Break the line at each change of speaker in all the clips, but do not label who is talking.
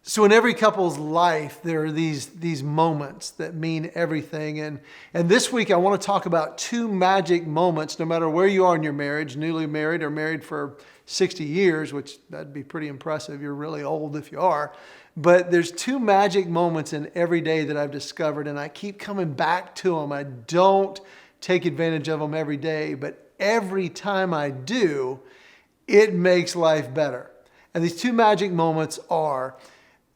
So in every couple's life, there are these moments that mean everything. And this week, I want to talk about two magic moments, no matter where you are in your marriage, newly married or married for 60 years, which that'd be pretty impressive. You're really old if you are. But there's two magic moments in every day that I've discovered, and I keep coming back to them. I don't take advantage of them every day, but every time I do, it makes life better. And these two magic moments are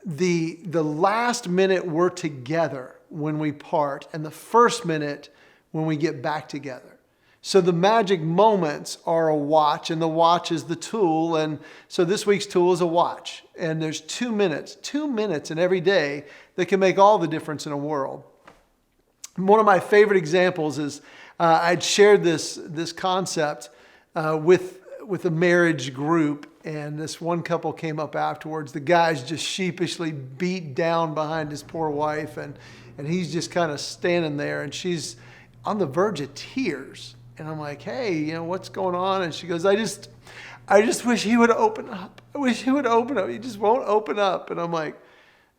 the last minute we're together when we part and the first minute when we get back together. So the magic moments are a watch, and the watch is the tool. And so this week's tool is a watch. And there's 2 minutes in every day that can make all the difference in a world. One of my favorite examples is I'd shared this concept with a marriage group, and this one couple came up afterwards. The guy's just sheepishly beat down behind his poor wife, and he's just kind of standing there, and she's on the verge of tears. And I'm like, hey, what's going on? And she goes, I just wish he would open up. I wish he would open up. He just won't open up. And I'm like,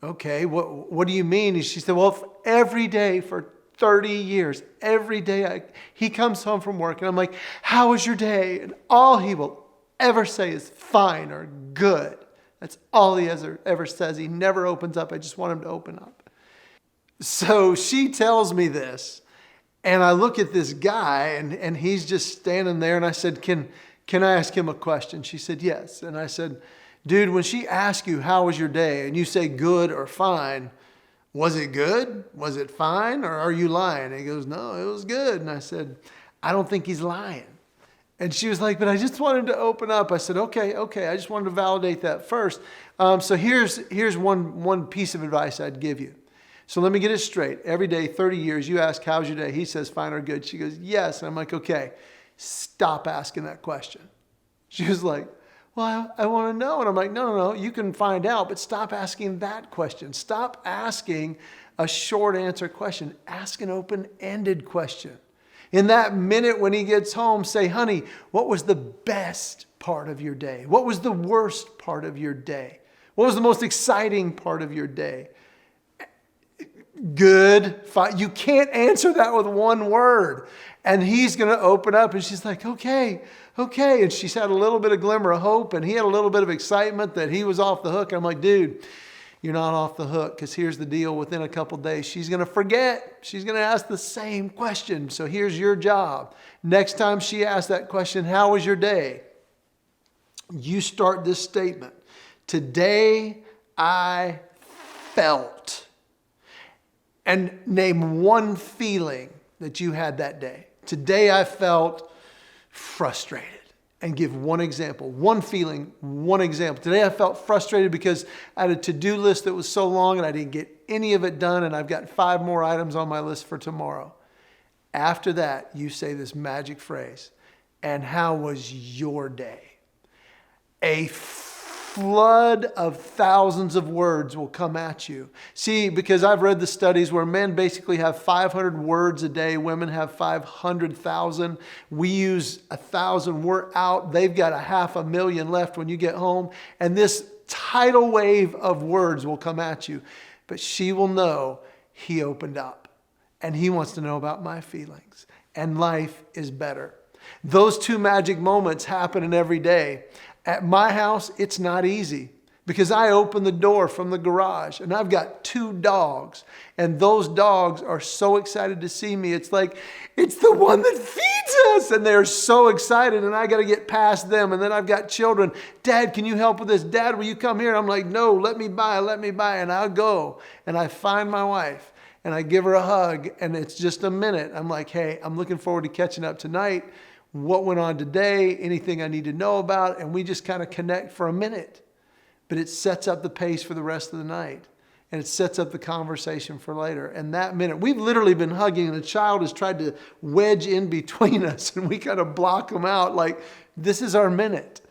okay, what do you mean? And she said, well, every day for 30 years, every day he comes home from work, and I'm like, how was your day? And all he will ever say is fine or good. That's all he ever says. He never opens up. I just want him to open up. So she tells me this, and I look at this guy, and he's just standing there, and I said, can I ask him a question? She said, yes. And I said, dude, when she asks you, how was your day? And you say good or fine, was it good? Was it fine? Or are you lying? And he goes, no, it was good. And I said, I don't think he's lying. And she was like, but I just want him to open up. I said, okay. I just wanted to validate that first. So here's one piece of advice I'd give you. So let me get it straight. Every day, 30 years, you ask, how's your day? He says, fine or good. She goes, yes. And I'm like, okay, stop asking that question. She was like, well, I want to know. And I'm like, no, you can find out, but stop asking that question. Stop asking a short answer question. Ask an open-ended question. In that minute when he gets home, say, honey, what was the best part of your day? What was the worst part of your day? What was the most exciting part of your day? Good, fine. You can't answer that with one word. And he's going to open up, and she's like, okay. And she's had a little bit of glimmer of hope, and he had a little bit of excitement that he was off the hook. I'm like, dude, you're not off the hook, because here's the deal. Within a couple days, she's going to forget. She's going to ask the same question. So here's your job. Next time she asks that question, how was your day? You start this statement. Today I felt. And name one feeling that you had that day. Today I felt frustrated. And give one example, one feeling, one example. Today I felt frustrated because I had a to-do list that was so long and I didn't get any of it done, and I've got 5 more items on my list for tomorrow. After that, you say this magic phrase, and how was your day? A flood of thousands of words will come at you. See, because I've read the studies where men basically have 500 words a day. Women have 500,000. We use 1,000. We're out. They've got 500,000 left when you get home. And this tidal wave of words will come at you. But she will know he opened up. And he wants to know about my feelings. And life is better. Those two magic moments happen in every day. At my house, it's not easy because I open the door from the garage and I've got 2 dogs, and those dogs are so excited to see me. It's like, it's the one that feeds us, and they're so excited, and I got to get past them. And then I've got children. Dad, can you help with this? Dad, will you come here? And I'm like, no, let me by. And I'll go and I find my wife and I give her a hug, and it's just a minute. I'm like, hey, I'm looking forward to catching up tonight. What went on today, anything I need to know about, and we just kind of connect for a minute. But it sets up the pace for the rest of the night, and it sets up the conversation for later. And that minute, we've literally been hugging, and the child has tried to wedge in between us, and we kind of block them out like, this is our minute.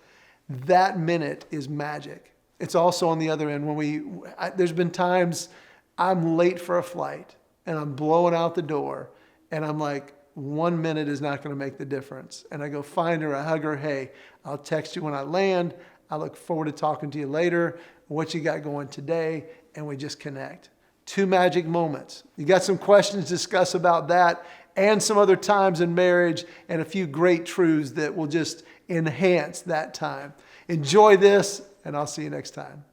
That minute is magic. It's also on the other end when there's been times I'm late for a flight and I'm blowing out the door and I'm like, 1 minute is not going to make the difference. And I go find her, I hug her, hey, I'll text you when I land. I look forward to talking to you later. What you got going today? And we just connect. 2 magic moments. You got some questions to discuss about that and some other times in marriage and a few great truths that will just enhance that time. Enjoy this, and I'll see you next time.